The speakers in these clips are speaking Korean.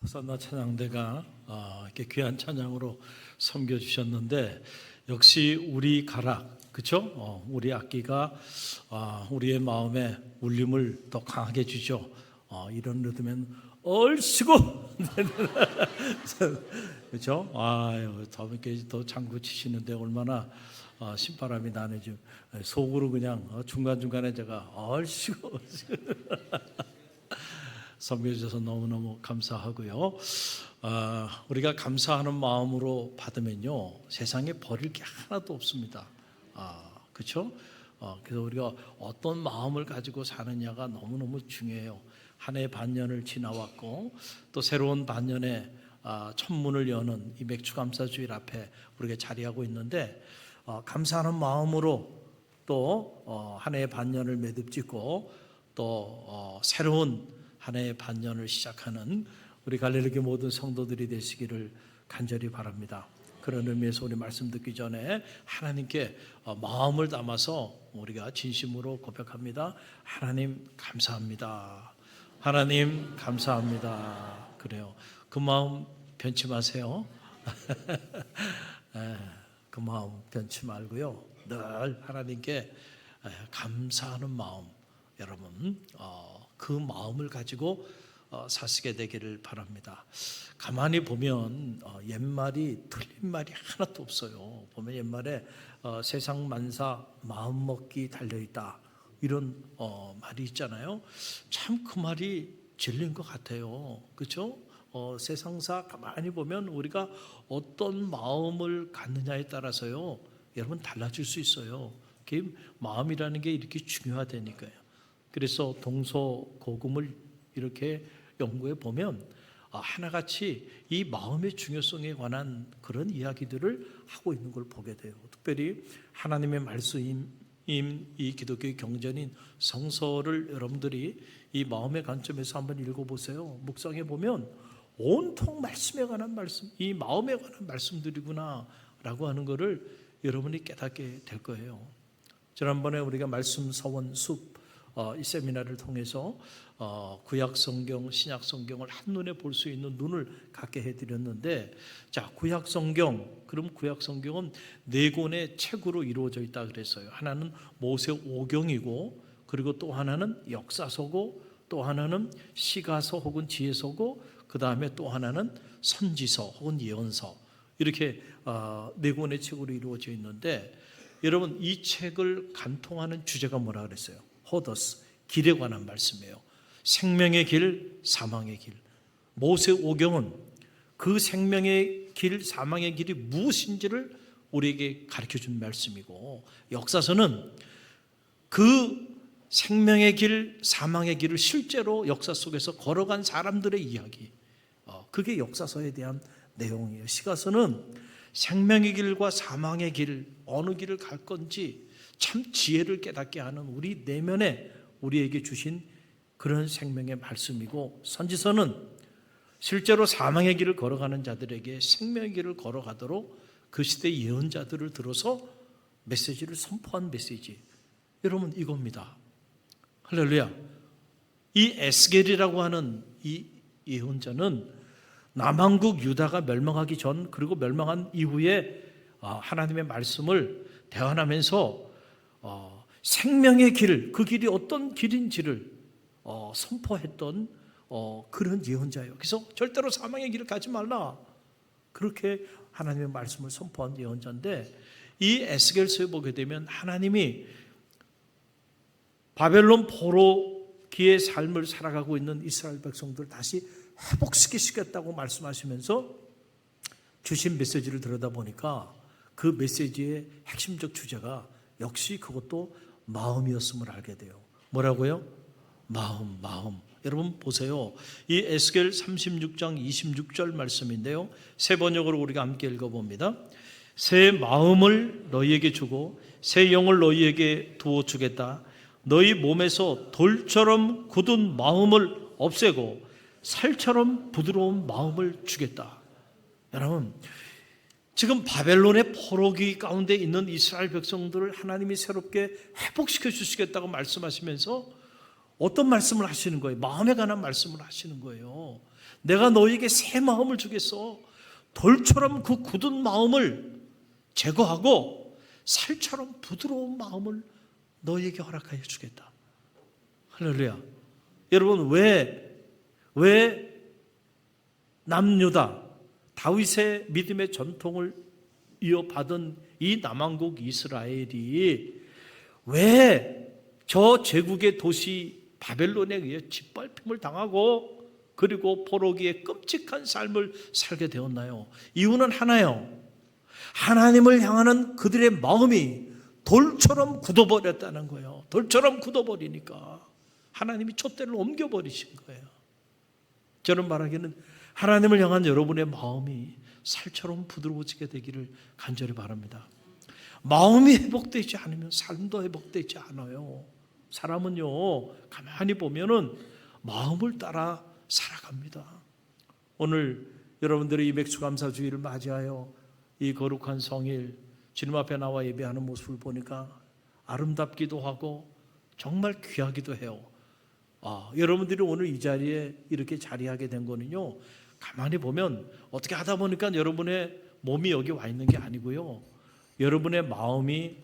호산나 찬양대가 이렇게 귀한 찬양으로 섬겨주셨는데, 역시 우리 가락, 그렇죠? 우리 악기가 우리의 마음에 울림을 더 강하게 주죠. 이런 리듬엔 얼씨구 그렇죠? 더 이렇게 더 장구 치시는데 얼마나 신바람이 나네. 지금 속으로 그냥 중간중간에 제가 얼씨구 섬겨주셔서 너무너무 감사하고요. 우리가 감사하는 마음으로 받으면요, 세상에 버릴 게 하나도 없습니다. 그렇죠? 그래서 우리가 어떤 마음을 가지고 사느냐가 너무너무 중요해요. 한 해 반년을 지나왔고 또 새로운 반년에 천문을 여는 이 맥주감사주일 앞에 우리가 자리하고 있는데, 감사하는 마음으로 또 한 해 반년을 매듭짓고 또 새로운 한 해의 반년을 시작하는 우리 갈릴리교회 모든 성도들이 되시기를 간절히 바랍니다. 그런 의미에서 우리 말씀 듣기 전에 하나님께 마음을 담아서 우리가 진심으로 고백합니다. 하나님 감사합니다. 하나님 감사합니다. 그래요. 그 마음 변치 마세요. 그 마음 변치 말고요, 늘 하나님께 감사하는 마음, 여러분 그 마음을 가지고 사시게 되기를 바랍니다. 가만히 보면 옛말이 틀린 말이 하나도 없어요. 보면 옛말에 세상 만사 마음먹기 달려있다, 이런 말이 있잖아요. 참 그 말이 진리인 것 같아요. 그렇죠? 세상사 가만히 보면 우리가 어떤 마음을 갖느냐에 따라서요, 여러분 달라질 수 있어요. 마음이라는 게 이렇게 중요하다니까요. 그래서 동서고금을 이렇게 연구해 보면 하나같이 이 마음의 중요성에 관한 그런 이야기들을 하고 있는 걸 보게 돼요. 특별히 하나님의 말씀인 이 기독교의 경전인 성서를 여러분들이 이 마음의 관점에서 한번 읽어보세요. 묵상해 보면 온통 말씀에 관한 말씀, 이 마음에 관한 말씀들이구나 라고 하는 것을 여러분이 깨닫게 될 거예요. 지난번에 우리가 말씀 서원 숲 이 세미나를 통해서 구약 성경, 신약 성경을 한눈에 볼 수 있는 눈을 갖게 해드렸는데, 자, 구약 성경, 그럼 구약 성경은 4권의 책으로 이루어져 있다 그랬어요. 하나는 모세오경이고, 그리고 또 하나는 역사서고, 또 하나는 시가서 혹은 지혜서고, 그 다음에 또 하나는 선지서 혹은 예언서, 이렇게 4권의 책으로 이루어져 있는데, 여러분 이 책을 간통하는 주제가 뭐라 그랬어요? 호더스, 길에 관한 말씀이에요. 생명의 길, 사망의 길. 모세오경은 그 생명의 길, 사망의 길이 무엇인지를 우리에게 가르쳐준 말씀이고, 역사서는 그 생명의 길, 사망의 길을 실제로 역사 속에서 걸어간 사람들의 이야기, 그게 역사서에 대한 내용이에요. 시가서는 생명의 길과 사망의 길, 어느 길을 갈 건지 참 지혜를 깨닫게 하는 우리 내면에 우리에게 주신 그런 생명의 말씀이고, 선지서는 실제로 사망의 길을 걸어가는 자들에게 생명의 길을 걸어가도록 그 시대의 예언자들을 들어서 메시지를 선포한 메시지, 여러분 이겁니다. 할렐루야. 이 에스겔이라고 하는 이 예언자는 남왕국 유다가 멸망하기 전, 그리고 멸망한 이후에 하나님의 말씀을 대언하면서 생명의 길, 그 길이 어떤 길인지를 선포했던 그런 예언자예요. 그래서 절대로 사망의 길을 가지 말라, 그렇게 하나님의 말씀을 선포한 예언자인데, 이 에스겔서에 보게 되면 하나님이 바벨론 포로기의 삶을 살아가고 있는 이스라엘 백성들을 다시 회복시키시겠다고 말씀하시면서 주신 메시지를 들여다보니까 그 메시지의 핵심적 주제가 역시 그것도 마음이었음을 알게 돼요. 뭐라고요? 마음. 여러분 보세요. 이 에스겔 36장 26절 말씀인데요, 새 번역으로 우리가 함께 읽어봅니다. 새 마음을 너희에게 주고 새 영을 너희에게 두어 주겠다. 너희 몸에서 돌처럼 굳은 마음을 없애고 살처럼 부드러운 마음을 주겠다. 여러분, 지금 바벨론의 포로기 가운데 있는 이스라엘 백성들을 하나님이 새롭게 회복시켜 주시겠다고 말씀하시면서 어떤 말씀을 하시는 거예요? 마음에 관한 말씀을 하시는 거예요. 내가 너에게 새 마음을 주겠어. 돌처럼 그 굳은 마음을 제거하고 살처럼 부드러운 마음을 너에게 허락하여 주겠다. 할렐루야. 여러분, 왜 남유다, 다윗의 믿음의 전통을 이어받은 이 남왕국 이스라엘이 왜 저 제국의 도시 바벨론에 의해 짓밟힘을 당하고 그리고 포로기의 끔찍한 삶을 살게 되었나요? 이유는 하나요. 하나님을 향하는 그들의 마음이 돌처럼 굳어버렸다는 거예요. 돌처럼 굳어버리니까 하나님이 촛대를 옮겨버리신 거예요. 저는 말하기는 하나님을 향한 여러분의 마음이 살처럼 부드러워지게 되기를 간절히 바랍니다. 마음이 회복되지 않으면 삶도 회복되지 않아요. 사람은요, 가만히 보면은 마음을 따라 살아갑니다. 오늘 여러분들이 이 맥주감사주의를 맞이하여 이 거룩한 성일 주님 앞에 나와 예배하는 모습을 보니까 아름답기도 하고 정말 귀하기도 해요. 여러분들이 오늘 이 자리에 이렇게 자리하게 된 거는요, 가만히 보면 어떻게 하다 보니까 여러분의 몸이 여기 와 있는 게 아니고요, 여러분의 마음이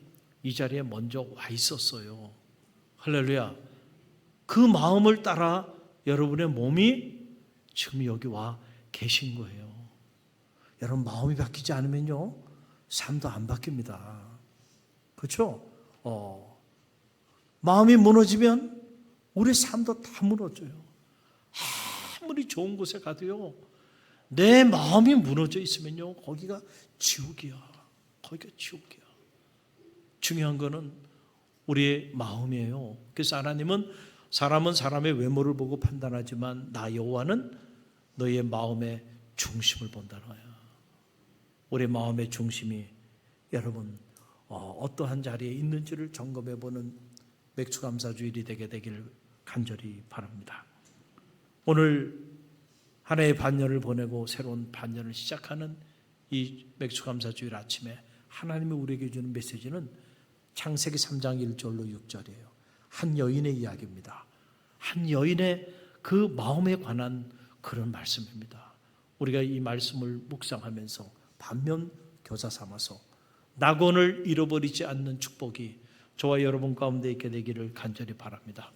이 자리에 먼저 와 있었어요. 할렐루야. 그 마음을 따라 여러분의 몸이 지금 여기 와 계신 거예요. 여러분, 마음이 바뀌지 않으면요, 삶도 안 바뀝니다. 그렇죠? 마음이 무너지면 우리 삶도 다 무너져요. 아무리 좋은 곳에 가도요, 내 마음이 무너져 있으면요, 거기가 지옥이야. 거기가 지옥이야. 중요한 거는 우리의 마음이에요. 그래서 하나님은 사람은 사람의 외모를 보고 판단하지만 나 여호와는 너의 마음의 중심을 본다는 거야. 우리 마음의 중심이 여러분 어떠한 자리에 있는지를 점검해보는 맥주감사주일이 되기를 간절히 바랍니다. 오늘 한 해의 반년을 보내고 새로운 반년을 시작하는 이 맥주감사주일 아침에 하나님이 우리에게 주는 메시지는 창세기 3장 1절로 6절이에요. 한 여인의 이야기입니다. 한 여인의 그 마음에 관한 그런 말씀입니다. 우리가 이 말씀을 묵상하면서 반면 교사 삼아서 낙원을 잃어버리지 않는 축복이 저와 여러분 가운데 있게 되기를 간절히 바랍니다.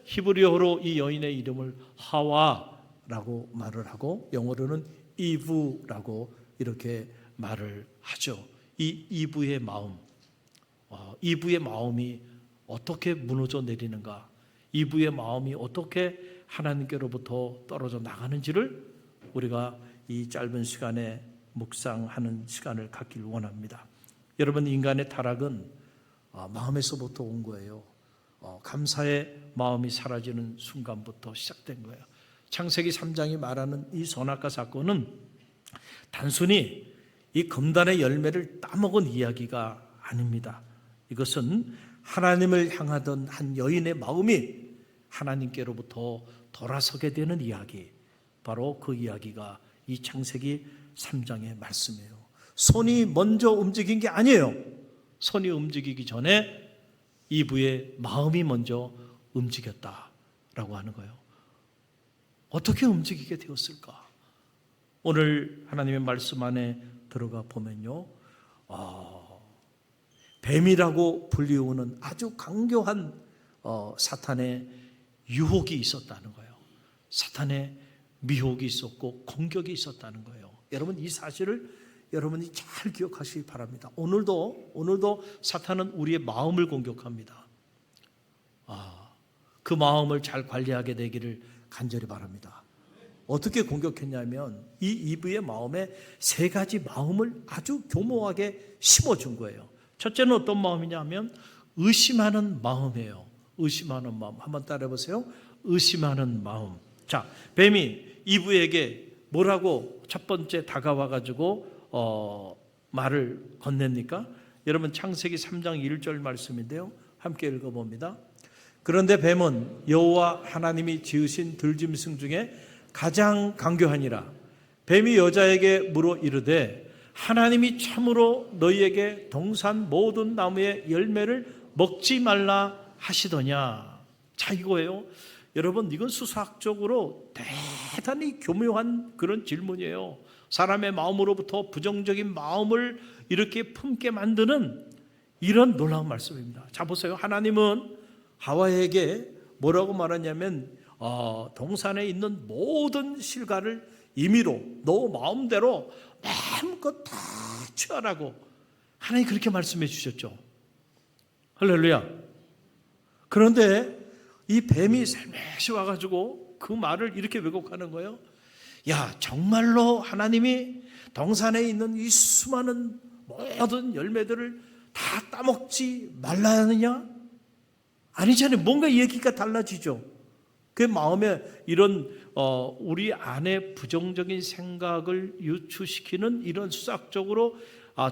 히브리어로 이 여인의 이름을 하와라고 말을 하고 영어로는 이브라고 이렇게 말을 하죠. 이 이브의 마음, 이브의 마음이 어떻게 무너져 내리는가, 이브의 마음이 어떻게 하나님께로부터 떨어져 나가는지를 우리가 이 짧은 시간에 묵상하는 시간을 갖기를 원합니다. 여러분, 인간의 타락은 마음에서부터 온 거예요. 감사의 마음이 사라지는 순간부터 시작된 거예요. 창세기 3장이 말하는 이 선악과 사건은 단순히 이 금단의 열매를 따먹은 이야기가 아닙니다. 이것은 하나님을 향하던 한 여인의 마음이 하나님께로부터 돌아서게 되는 이야기, 바로 그 이야기가 이 창세기 3장의 말씀이에요. 손이 먼저 움직인 게 아니에요. 손이 움직이기 전에 이브의 마음이 먼저 움직였다라고 하는 거예요. 어떻게 움직이게 되었을까? 오늘 하나님의 말씀 안에 들어가 보면요, 뱀이라고 불리우는 아주 강교한 사탄의 유혹이 있었다는 거예요. 사탄의 미혹이 있었고 공격이 있었다는 거예요. 여러분, 이 사실을 여러분이 잘 기억하시기 바랍니다. 오늘도 사탄은 우리의 마음을 공격합니다. 그 마음을 잘 관리하게 되기를 간절히 바랍니다. 어떻게 공격했냐면 이 이브의 마음에 세 가지 마음을 아주 교묘하게 심어준 거예요. 첫째는 어떤 마음이냐면 의심하는 마음이에요. 의심하는 마음. 한번 따라해 보세요. 의심하는 마음. 자, 뱀이 이브에게 뭐라고 첫 번째 다가와 가지고 말을 건넵니까? 여러분, 창세기 3장 1절 말씀인데요, 함께 읽어봅니다. 그런데 뱀은 여호와 하나님이 지으신 들짐승 중에 가장 강교하니라. 뱀이 여자에게 물어 이르되 하나님이 참으로 너희에게 동산 모든 나무의 열매를 먹지 말라 하시더냐. 자, 이거예요. 여러분, 이건 수사학적으로 대단히 교묘한 그런 질문이에요. 사람의 마음으로부터 부정적인 마음을 이렇게 품게 만드는 이런 놀라운 말씀입니다. 자, 보세요. 하나님은 하와에게 뭐라고 말하냐면 동산에 있는 모든 실과를 임의로 너 마음대로 마음껏 다 취하라고 하나님 그렇게 말씀해 주셨죠. 할렐루야. 그런데 이 뱀이 살며시 와가지고 그 말을 이렇게 왜곡하는 거예요. 야, 정말로 하나님이 동산에 있는 이 수많은 모든 열매들을 다 따먹지 말라야 하느냐? 아니잖아요. 뭔가 얘기가 달라지죠. 그 마음에 이런 우리 안에 부정적인 생각을 유추시키는 이런 수학적으로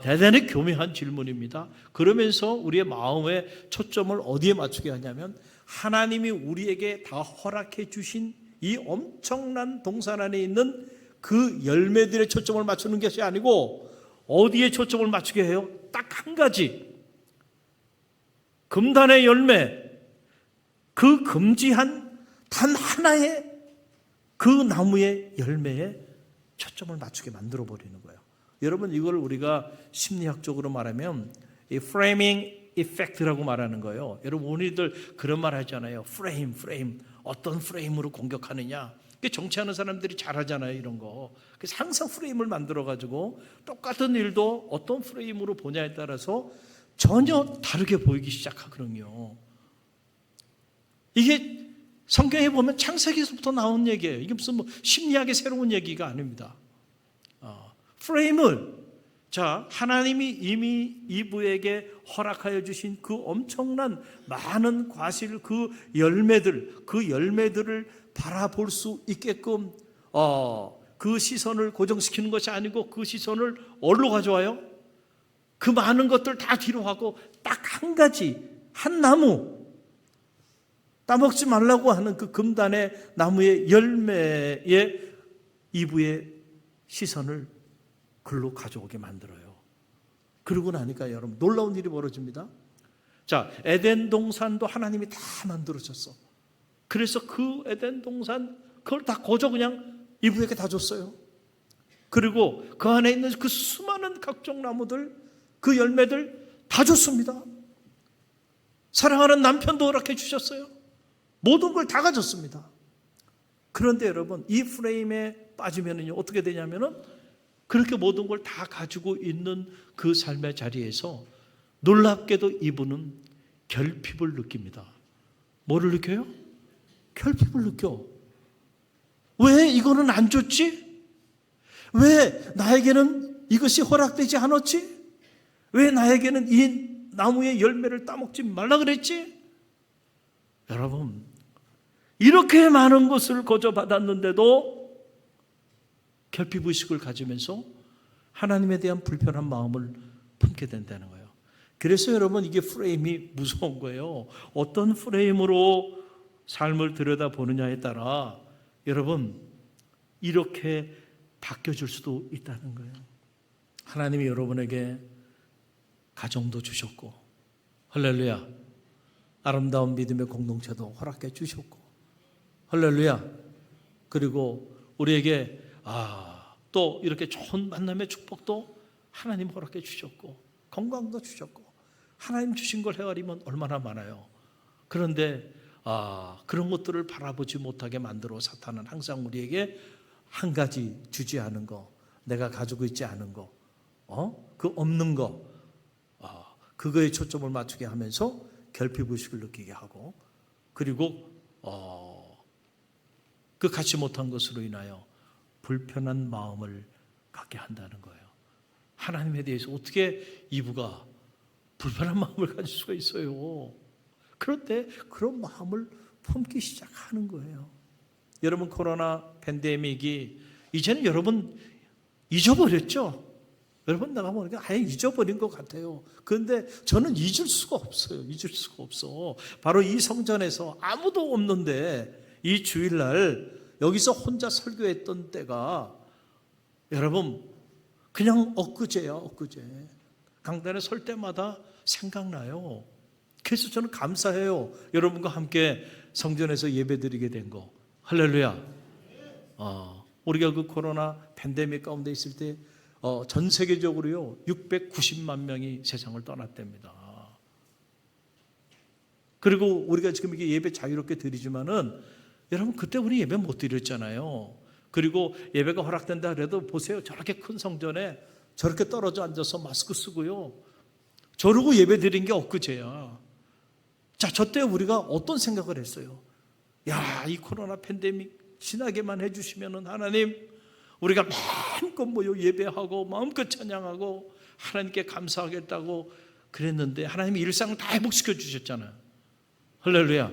대단히 교묘한 질문입니다. 그러면서 우리의 마음의 초점을 어디에 맞추게 하냐면 하나님이 우리에게 다 허락해 주신 이 엄청난 동산 안에 있는 그 열매들의 초점을 맞추는 것이 아니고 어디에 초점을 맞추게 해요? 딱 한 가지, 금단의 열매, 그 금지한 단 하나의 그 나무의 열매에 초점을 맞추게 만들어 버리는 거예요. 여러분, 이걸 우리가 심리학적으로 말하면 이 프레이밍 이펙트라고 말하는 거예요. 여러분, 우리들 그런 말 하잖아요. 프레임. 어떤 프레임으로 공격하느냐. 정치하는 사람들이 잘하잖아요, 이런 거. 그래서 항상 프레임을 만들어가지고 똑같은 일도 어떤 프레임으로 보냐에 따라서 전혀 다르게 보이기 시작하거든요. 이게 성경에 보면 창세기에서부터 나온 얘기예요. 이게 무슨 심리학의 새로운 얘기가 아닙니다. 프레임을, 자, 하나님이 이미 이브에게 허락하여 주신 그 엄청난 많은 과실, 그 열매들을 바라볼 수 있게끔 그 시선을 고정시키는 것이 아니고 그 시선을 어디로 가져와요? 그 많은 것들 다 뒤로 하고 딱 한 가지, 한 나무, 따먹지 말라고 하는 그 금단의 나무의 열매에 이브의 시선을 글로 가져오게 만들어요. 그러고 나니까 여러분 놀라운 일이 벌어집니다. 자, 에덴 동산도 하나님이 다 만들어줬어. 그래서 그 에덴 동산 그걸 다 거저 그냥 이브에게 다 줬어요. 그리고 그 안에 있는 그 수많은 각종 나무들, 그 열매들 다 줬습니다. 사랑하는 남편도 허락해 주셨어요. 모든 걸 다 가졌습니다. 그런데 여러분, 이 프레임에 빠지면은요, 어떻게 되냐면은 그렇게 모든 걸 다 가지고 있는 그 삶의 자리에서 놀랍게도 이분은 결핍을 느낍니다. 뭐를 느껴요? 결핍을 느껴. 왜 이거는 안 줬지? 왜 나에게는 이것이 허락되지 않았지? 왜 나에게는 이 나무의 열매를 따먹지 말라 그랬지? 여러분, 이렇게 많은 것을 거저 받았는데도 결핍의식을 가지면서 하나님에 대한 불편한 마음을 품게 된다는 거예요. 그래서 여러분, 이게 프레임이 무서운 거예요. 어떤 프레임으로 삶을 들여다보느냐에 따라 여러분 이렇게 바뀌어질 수도 있다는 거예요. 하나님이 여러분에게 가정도 주셨고, 할렐루야, 아름다운 믿음의 공동체도 허락해 주셨고, 할렐루야, 그리고 우리에게 또 이렇게 좋은 만남의 축복도 하나님 허락해 주셨고, 건강도 주셨고, 하나님 주신 걸 헤아리면 얼마나 많아요. 그런데 그런 것들을 바라보지 못하게 만들어 사탄은 항상 우리에게 한 가지 주지 않은 거, 내가 가지고 있지 않은 거, 그 없는 거, 그거에 초점을 맞추게 하면서 결핍의식을 느끼게 하고, 그리고 그 갖지 못한 것으로 인하여 불편한 마음을 갖게 한다는 거예요. 하나님에 대해서 어떻게 이브가 불편한 마음을 가질 수가 있어요? 그런데 그런 마음을 품기 시작하는 거예요. 여러분, 코로나 팬데믹이 이제는 여러분 잊어버렸죠? 여러분, 내가 보니까 아예 잊어버린 것 같아요. 그런데 저는 잊을 수가 없어요. 잊을 수가 없어. 바로 이 성전에서 아무도 없는데 이 주일날 여기서 혼자 설교했던 때가 여러분 그냥 엊그제야, 엊그제. 강단에 설 때마다 생각나요. 그래서 저는 감사해요. 여러분과 함께 성전에서 예배드리게 된 거. 할렐루야. 우리가 그 코로나 팬데믹 가운데 있을 때 전 세계적으로요 690만 명이 세상을 떠났답니다. 그리고 우리가 지금 이게 예배 자유롭게 드리지만은 여러분 그때 우리 예배 못 드렸잖아요. 그리고 예배가 허락된다 그래도 보세요. 저렇게 큰 성전에 저렇게 떨어져 앉아서 마스크 쓰고요. 저러고 예배 드린 게 엊그제야. 자, 저 때 우리가 어떤 생각을 했어요? 야, 이 코로나 팬데믹 지나게만 해주시면은 하나님, 우리가 마음껏 모여 예배하고 마음껏 찬양하고 하나님께 감사하겠다고 그랬는데 하나님이 일상을 다 회복시켜 주셨잖아요. 할렐루야.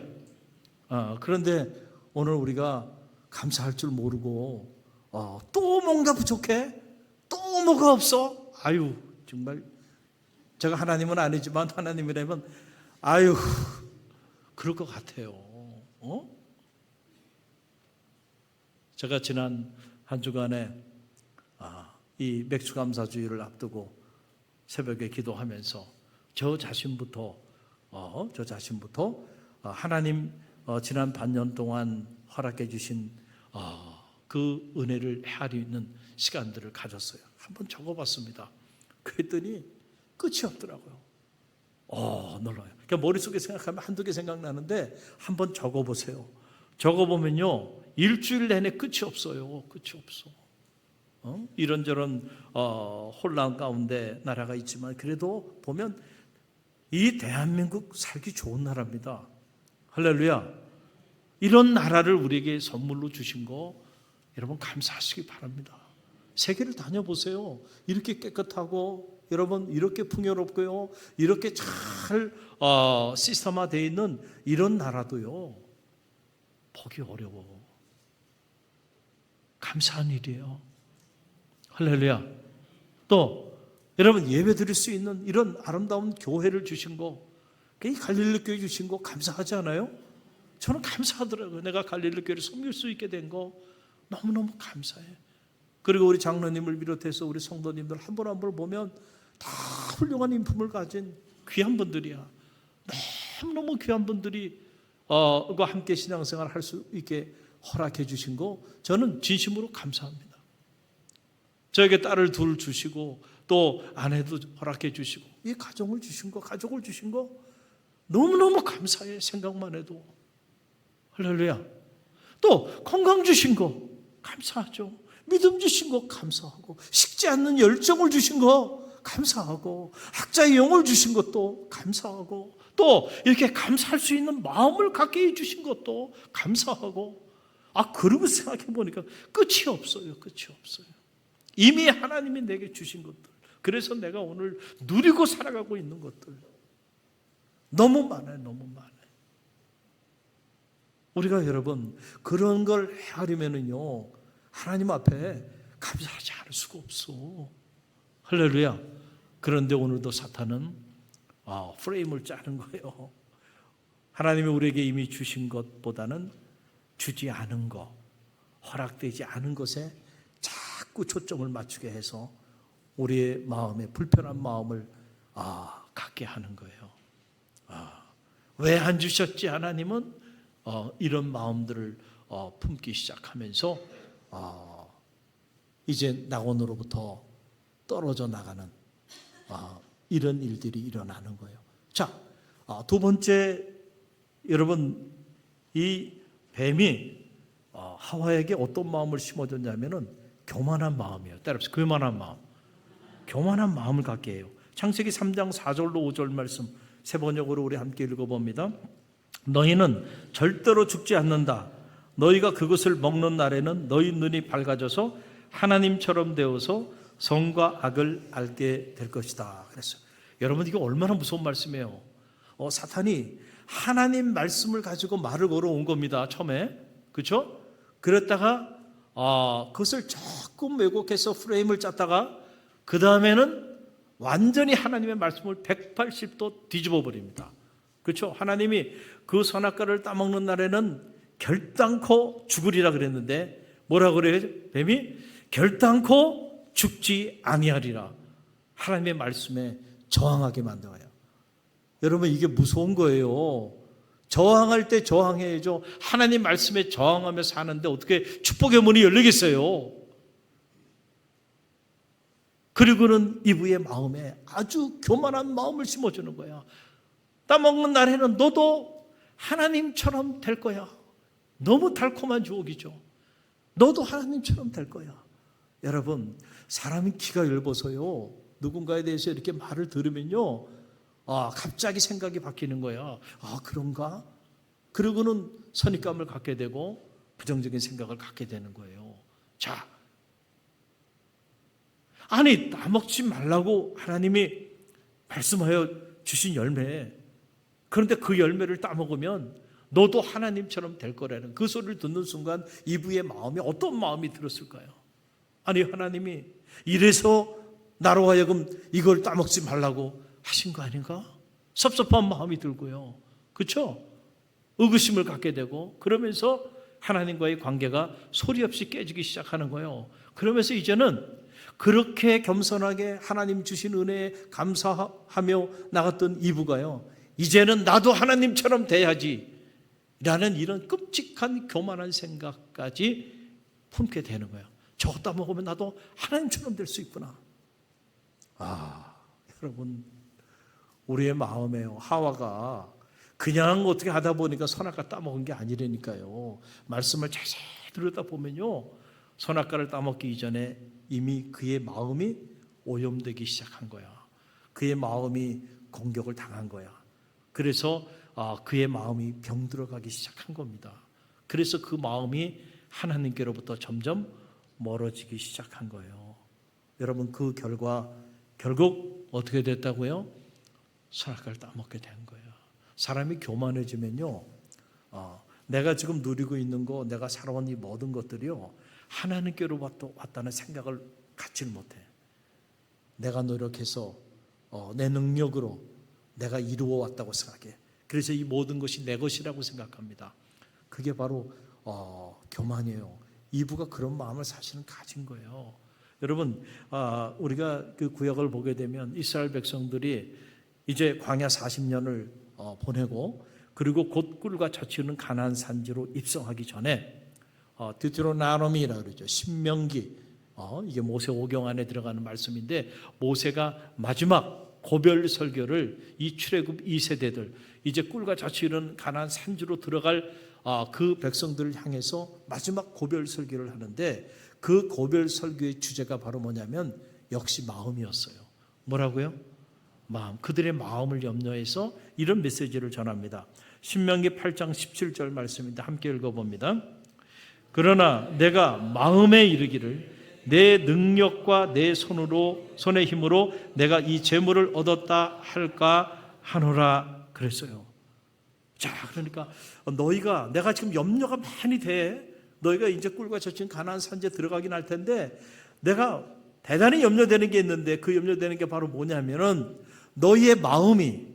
그런데 오늘 우리가 감사할 줄 모르고 또 뭔가 부족해? 또 뭐가 없어? 아유, 정말 제가 하나님은 아니지만 하나님이라면 아유, 그럴 것 같아요. 제가 지난 한 주간에 이 맥주감사주의를 앞두고 새벽에 기도하면서 저 자신부터 하나님 지난 반년 동안 허락해 주신 그 은혜를 헤아리는 시간들을 가졌어요. 한번 적어봤습니다. 그랬더니 끝이 없더라고요. 놀라요. 그러니까 머릿속에 생각하면 한두 개 생각나는데 한번 적어보세요. 적어보면요 일주일 내내 끝이 없어요. 끝이 없어. 이런저런 혼란 가운데 나라가 있지만 그래도 보면 이 대한민국 살기 좋은 나라입니다. 할렐루야. 이런 나라를 우리에게 선물로 주신 거 여러분 감사하시기 바랍니다. 세계를 다녀보세요. 이렇게 깨끗하고 여러분 이렇게 풍요롭고요. 이렇게 잘 시스템화되어 있는 이런 나라도요. 보기 어려워. 감사한 일이에요. 할렐루야. 또 여러분 예배 드릴 수 있는 이런 아름다운 교회를 주신 거, 이 갈릴리 교회 주신 거 감사하지 않아요? 저는 감사하더라고요. 내가 갈릴리 교회를 섬길 수 있게 된 거 너무너무 감사해. 그리고 우리 장로님을 비롯해서 우리 성도님들 한 분 한 분을 보면 다 훌륭한 인품을 가진 귀한 분들이야. 너무너무 귀한 분들이 함께 신앙생활을 할 수 있게 허락해 주신 거 저는 진심으로 감사합니다. 저에게 딸을 둘 주시고 또 아내도 허락해 주시고 이 가정을 주신 거, 가족을 주신 거 너무너무 감사해. 생각만 해도. 할렐루야. 또 건강 주신 거 감사하죠. 믿음 주신 거 감사하고 식지 않는 열정을 주신 거 감사하고 학자의 영을 주신 것도 감사하고 또 이렇게 감사할 수 있는 마음을 갖게 해주신 것도 감사하고 그러고 생각해 보니까 끝이 없어요. 끝이 없어요. 이미 하나님이 내게 주신 것들, 그래서 내가 오늘 누리고 살아가고 있는 것들 너무 많아요. 너무 많아요. 우리가 여러분 그런 걸 헤아리면은요 하나님 앞에 감사하지 않을 수가 없어. 할렐루야. 그런데 오늘도 사탄은 프레임을 짜는 거예요. 하나님이 우리에게 이미 주신 것보다는 주지 않은 것, 허락되지 않은 것에 자꾸 초점을 맞추게 해서 우리의 마음에 불편한 마음을 갖게 하는 거예요. 왜 안 주셨지 하나님은? 이런 마음들을 품기 시작하면서 이제 낙원으로부터 떨어져 나가는 이런 일들이 일어나는 거예요. 자, 두 번째, 여러분 이 뱀이 하와에게 어떤 마음을 심어줬냐면은 교만한 마음이에요. 따라서 교만한 마음, 교만한 마음을 갖게 해요. 창세기 3장 4절로 5절 말씀 세 번역으로 우리 함께 읽어봅니다. 너희는 절대로 죽지 않는다. 너희가 그것을 먹는 날에는 너희 눈이 밝아져서 하나님처럼 되어서 선과 악을 알게 될 것이다. 그랬어요. 여러분 이게 얼마나 무서운 말씀이에요. 사탄이 하나님 말씀을 가지고 말을 걸어온 겁니다. 처음에. 그렇죠? 그랬다가 그것을 조금 왜곡해서 프레임을 짰다가 그 다음에는 완전히 하나님의 말씀을 180도 뒤집어 버립니다. 그렇죠? 하나님이 그 선악과를 따먹는 날에는 결단코 죽으리라 그랬는데 뭐라 그래요? 뱀이 결단코 죽지 아니하리라. 하나님의 말씀에 저항하게 만들어요. 여러분 이게 무서운 거예요. 저항할 때 저항해야죠. 하나님 말씀에 저항하며 사는데 어떻게 축복의 문이 열리겠어요? 그리고는 이브의 마음에 아주 교만한 마음을 심어주는 거야. 따먹는 날에는 너도 하나님처럼 될 거야. 너무 달콤한 유혹이죠. 너도 하나님처럼 될 거야. 여러분, 사람이 귀가 얇아서요, 누군가에 대해서 이렇게 말을 들으면요, 갑자기 생각이 바뀌는 거야. 그런가? 그러고는 선입감을 갖게 되고 부정적인 생각을 갖게 되는 거예요. 자, 아니, 따먹지 말라고 하나님이 말씀하여 주신 열매, 그런데 그 열매를 따먹으면 너도 하나님처럼 될 거라는 그 소리를 듣는 순간 이브의 마음이 어떤 마음이 들었을까요? 아니, 하나님이 이래서 나로 하여금 이걸 따먹지 말라고 하신 거 아닌가? 섭섭한 마음이 들고요. 그렇죠? 의구심을 갖게 되고, 그러면서 하나님과의 관계가 소리 없이 깨지기 시작하는 거예요. 그러면서 이제는 그렇게 겸손하게 하나님 주신 은혜에 감사하며 나갔던 이브가요, 이제는 나도 하나님처럼 돼야지 라는 이런 끔찍한 교만한 생각까지 품게 되는 거예요. 저거 따먹으면 나도 하나님처럼 될 수 있구나. 여러분, 우리의 마음에요, 하와가 그냥 어떻게 하다 보니까 선악과 따먹은 게 아니라니까요. 말씀을 자세히 들여다보면요, 선악과를 따먹기 이전에 이미 그의 마음이 오염되기 시작한 거야. 그의 마음이 공격을 당한 거야. 그래서 그의 마음이 병들어가기 시작한 겁니다. 그래서 그 마음이 하나님께로부터 점점 멀어지기 시작한 거예요. 여러분, 그 결과 결국 어떻게 됐다고요? 선악과를 따먹게 된 거예요. 사람이 교만해지면요, 내가 지금 누리고 있는 거, 내가 살아온 이 모든 것들이요, 하나님께로부터 왔다는 생각을 갖지를 못해. 내가 노력해서 내 능력으로 내가 이루어 왔다고 생각해. 그래서 이 모든 것이 내 것이라고 생각합니다. 그게 바로 교만이에요. 이브가 그런 마음을 사실은 가진 거예요. 여러분, 우리가 그 구약을 보게 되면 이스라엘 백성들이 이제 광야 40년을 보내고, 그리고 곧 꿀과 젖이 흐르는 가나안 산지로 입성하기 전에 드우테로노미라고 그러죠. 신명기, 이게 모세 오경 안에 들어가는 말씀인데, 모세가 마지막 고별 설교를 이 출애굽 2세대들, 이제 꿀과 젖이 흐르는 가나안 산지로 들어갈 그 백성들을 향해서 마지막 고별 설교를 하는데, 그 고별 설교의 주제가 바로 뭐냐면 역시 마음이었어요. 뭐라고요? 마음. 그들의 마음을 염려해서 이런 메시지를 전합니다. 신명기 8장 17절 말씀인데 함께 읽어봅니다. 그러나 내가 마음에 이르기를 내 능력과 내 손의 힘으로 내가 이 재물을 얻었다 할까 하노라 그랬어요. 자, 그러니까 너희가, 내가 지금 염려가 많이 돼. 너희가 이제 꿀과 젖은 가나안 산지에 들어가긴 할 텐데, 내가 대단히 염려되는 게 있는데, 그 염려되는 게 바로 뭐냐면은 너희의 마음이,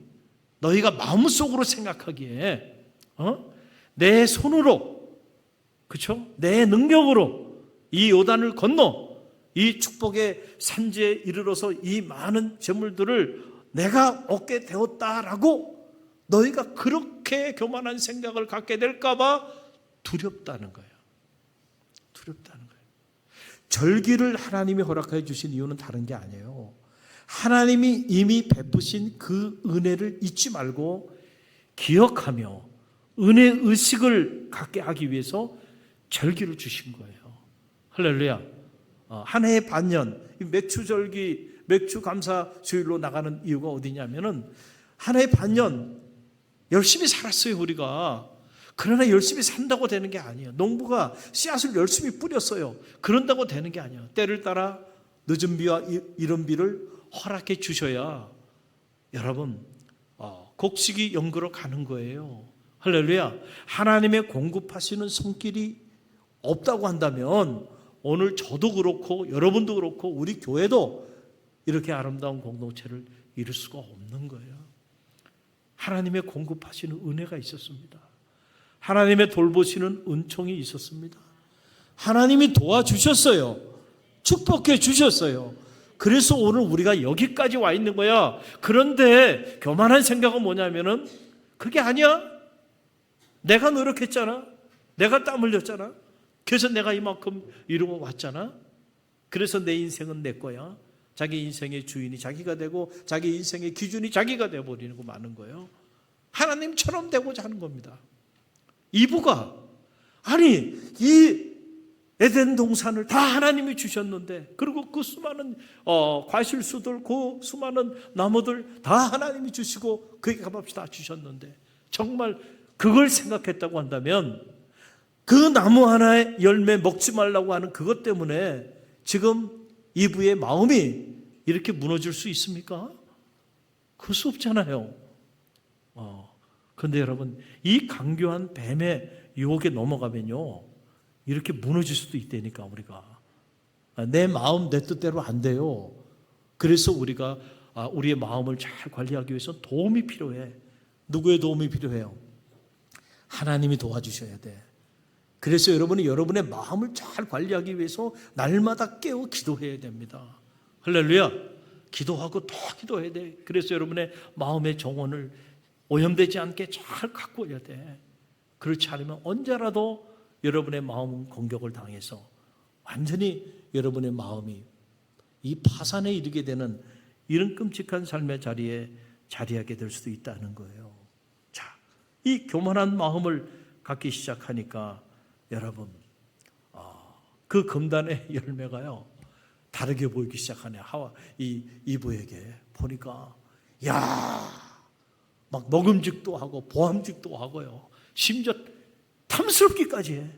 너희가 마음속으로 생각하기에 내 손으로, 그렇죠? 내 능력으로 이 요단을 건너 이 축복의 산지에 이르러서 이 많은 재물들을 내가 얻게 되었다라고 너희가 그렇게 교만한 생각을 갖게 될까 봐 두렵다는 거예요. 두렵다는 거예요. 절기를 하나님이 허락해 주신 이유는 다른 게 아니에요. 하나님이 이미 베푸신 그 은혜를 잊지 말고 기억하며 은혜 의식을 갖게 하기 위해서 절기를 주신 거예요. 할렐루야. 한 해의 반년, 맥주절기, 맥주 감사 주일로 나가는 이유가 어디냐면은 한 해의 반년 열심히 살았어요, 우리가. 그러나 열심히 산다고 되는 게 아니에요. 농부가 씨앗을 열심히 뿌렸어요. 그런다고 되는 게 아니에요. 때를 따라 늦은 비와 이른 비를 허락해 주셔야 여러분 곡식이 연구로 가는 거예요. 할렐루야. 하나님의 공급하시는 손길이 없다고 한다면 오늘 저도 그렇고 여러분도 그렇고 우리 교회도 이렇게 아름다운 공동체를 이룰 수가 없는 거예요. 하나님의 공급하시는 은혜가 있었습니다. 하나님의 돌보시는 은총이 있었습니다. 하나님이 도와주셨어요. 축복해 주셨어요. 그래서 오늘 우리가 여기까지 와 있는 거야. 그런데 교만한 생각은 뭐냐면은 그게 아니야. 내가 노력했잖아. 내가 땀 흘렸잖아. 그래서 내가 이만큼 이루고 왔잖아. 그래서 내 인생은 내 거야. 자기 인생의 주인이 자기가 되고 자기 인생의 기준이 자기가 되어버리는 거 많은 거예요. 하나님처럼 되고자 하는 겁니다. 이브가 아니 이 에덴 동산을 다 하나님이 주셨는데, 그리고 그 수많은 과실수들, 그 수많은 나무들 다 하나님이 주시고 그에게 값없이 다 주셨는데, 정말 그걸 생각했다고 한다면 그 나무 하나의 열매 먹지 말라고 하는 그것 때문에 지금 이브의 마음이 이렇게 무너질 수 있습니까? 그럴 수 없잖아요. 그런데 여러분, 이 강교한 뱀의 유혹에 넘어가면요, 이렇게 무너질 수도 있다니까. 우리가 내 마음 내 뜻대로 안 돼요. 그래서 우리가 우리의 마음을 잘 관리하기 위해서 도움이 필요해. 누구의 도움이 필요해요? 하나님이 도와주셔야 돼. 그래서 여러분이 여러분의 마음을 잘 관리하기 위해서 날마다 깨어 기도해야 됩니다. 할렐루야. 기도하고 또 기도해야 돼. 그래서 여러분의 마음의 정원을 오염되지 않게 잘 가꾸어야 돼. 그렇지 않으면 언제라도 여러분의 마음은 공격을 당해서 완전히 여러분의 마음이 이 파산에 이르게 되는 이런 끔찍한 삶의 자리에 자리하게 될 수도 있다는 거예요. 자, 이 교만한 마음을 갖기 시작하니까 여러분, 그 금단의 열매가요 다르게 보이기 시작하네. 이브에게 보니까 막 먹음직도 하고 보암직도 하고요. 심지어 탐스럽기까지 해.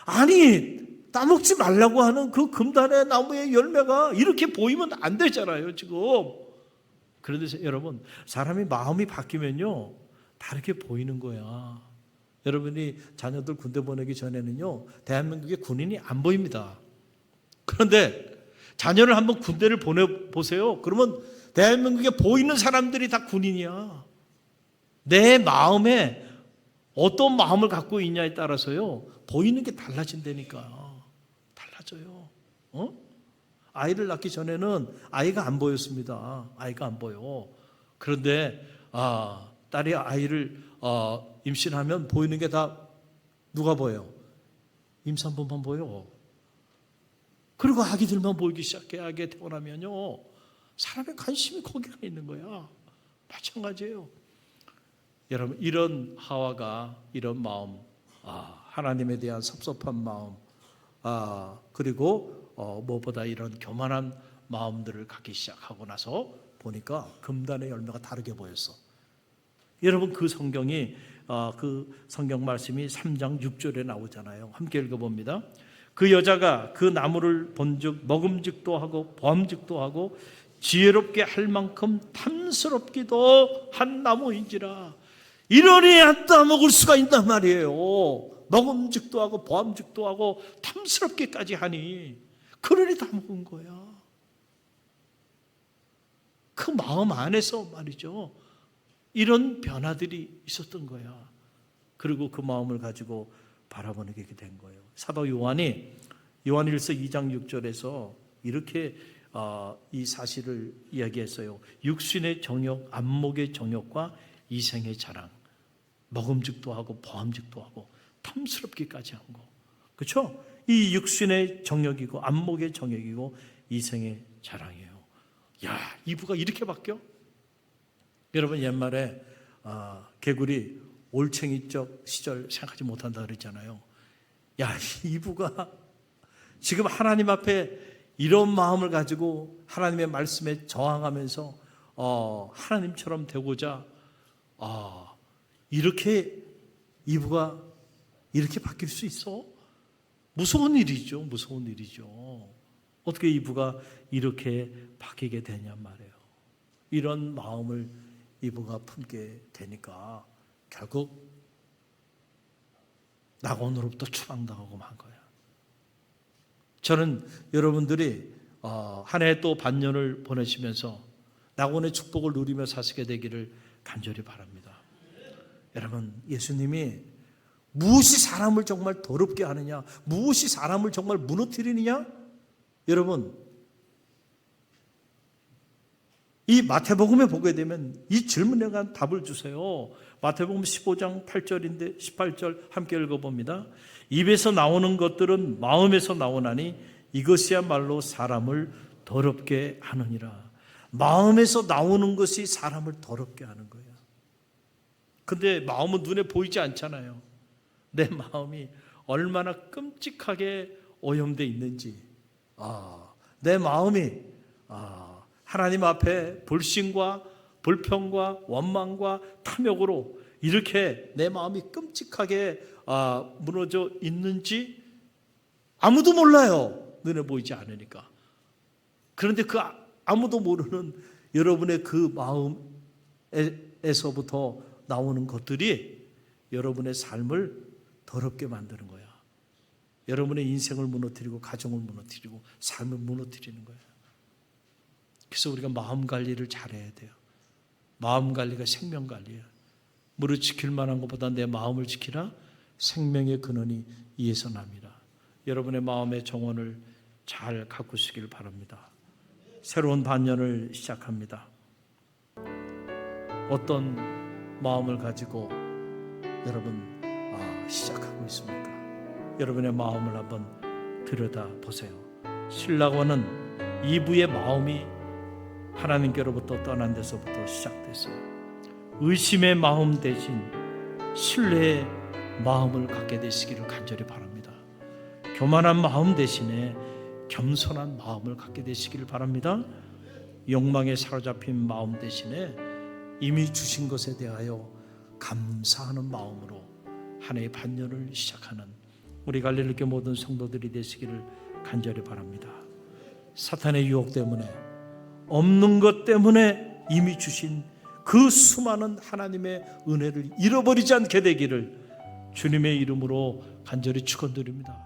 아니, 따먹지 말라고 하는 그 금단의 나무의 열매가 이렇게 보이면 안 되잖아요, 지금. 그런데 여러분, 사람이 마음이 바뀌면요 다르게 보이는 거야. 여러분이 자녀들 군대 보내기 전에는요 대한민국의 군인이 안 보입니다. 그런데 자녀를 한번 군대를 보내보세요. 그러면 대한민국에 보이는 사람들이 다 군인이야. 내 마음에 어떤 마음을 갖고 있냐에 따라서요 보이는 게 달라진다니까. 달라져요. 아이를 낳기 전에는 아이가 안 보였습니다. 아이가 안 보여. 그런데 딸이 아이를 임신하면 보이는 게 다 누가 보여요? 임산부만 보여. 그리고 아기들만 보이기 시작해. 아기가 태어나면요 사람의 관심이 거기가 있는 거야. 마찬가지예요. 여러분, 이런 하와가 이런 마음, 하나님에 대한 섭섭한 마음, 그리고 무엇보다 이런 교만한 마음들을 갖기 시작하고 나서 보니까 금단의 열매가 다르게 보였어. 여러분, 그 성경이 그 성경 말씀이 3장 6절에 나오잖아요. 함께 읽어봅니다. 그 여자가 그 나무를 본즉 먹음직도 하고 보암직도 하고 지혜롭게 할 만큼 탐스럽기도 한 나무인지라. 이러니 안 따먹을 수가 있단 말이에요. 먹음직도 하고 보암직도 하고 탐스럽게까지 하니 그러니 다 먹은 거야. 그 마음 안에서 말이죠 이런 변화들이 있었던 거야. 그리고 그 마음을 가지고 바라보게 된 거예요. 사도 요한이 요한일서 2장 6절에서 이렇게 이 사실을 이야기했어요. 육신의 정욕, 안목의 정욕과 이생의 자랑, 먹음직도 하고 보암직도 하고 탐스럽기까지 한 거. 그렇죠? 이 육신의 정욕이고 안목의 정욕이고 이생의 자랑이에요. 야, 이브가 이렇게 바뀌어? 여러분, 옛말에 개구리 올챙이적 시절 생각하지 못한다 그랬잖아요. 야, 이브가 지금 하나님 앞에 이런 마음을 가지고 하나님의 말씀에 저항하면서 하나님처럼 되고자 이렇게 이브가 이렇게 바뀔 수 있어? 무서운 일이죠. 무서운 일이죠. 어떻게 이브가 이렇게 바뀌게 되냔 말이에요. 이런 마음을 이브가 품게 되니까 결국 낙원으로부터 추방당하고 만 거야. 저는 여러분들이 한 해 또 반년을 보내시면서 낙원의 축복을 누리며 사시게 되기를 간절히 바랍니다. 여러분, 예수님이 무엇이 사람을 정말 더럽게 하느냐, 무엇이 사람을 정말 무너뜨리느냐? 여러분, 이 마태복음에 보게 되면 이 질문에 대한 답을 주세요. 마태복음 15장 8절인데 18절 함께 읽어봅니다. 입에서 나오는 것들은 마음에서 나오나니 이것이야말로 사람을 더럽게 하느니라. 마음에서 나오는 것이 사람을 더럽게 하는 거예요. 근데 마음은 눈에 보이지 않잖아요. 내 마음이 얼마나 끔찍하게 오염되어 있는지, 내 마음이 하나님 앞에 불신과 불평과 원망과 탐욕으로 이렇게 내 마음이 끔찍하게 무너져 있는지 아무도 몰라요. 눈에 보이지 않으니까. 그런데 그 아무도 모르는 여러분의 그 마음에서부터 나오는 것들이 여러분의 삶을 더럽게 만드는 거야. 여러분의 인생을 무너뜨리고 가정을 무너뜨리고 삶을 무너뜨리는 거예요. 그래서 우리가 마음 관리를 잘해야 돼요. 마음 관리가 생명 관리예요. 무릇 지킬 만한 것보다 내 마음을 지키라. 생명의 근원이 이에서 납니다. 여러분의 마음의 정원을 잘 가꾸시길 바랍니다. 새로운 반년을 시작합니다. 어떤 마음을 가지고 여러분 시작하고 있습니까? 여러분의 마음을 한번 들여다보세요. 신라과는 이브의 마음이 하나님께로부터 떠난 데서부터 시작됐어요. 의심의 마음 대신 신뢰의 마음을 갖게 되시기를 간절히 바랍니다. 교만한 마음 대신에 겸손한 마음을 갖게 되시기를 바랍니다. 욕망에 사로잡힌 마음 대신에 이미 주신 것에 대하여 감사하는 마음으로 한 해의 반년을 시작하는 우리 갈릴리교회 모든 성도들이 되시기를 간절히 바랍니다. 사탄의 유혹 때문에, 없는 것 때문에 이미 주신 그 수많은 하나님의 은혜를 잃어버리지 않게 되기를 주님의 이름으로 간절히 축원드립니다.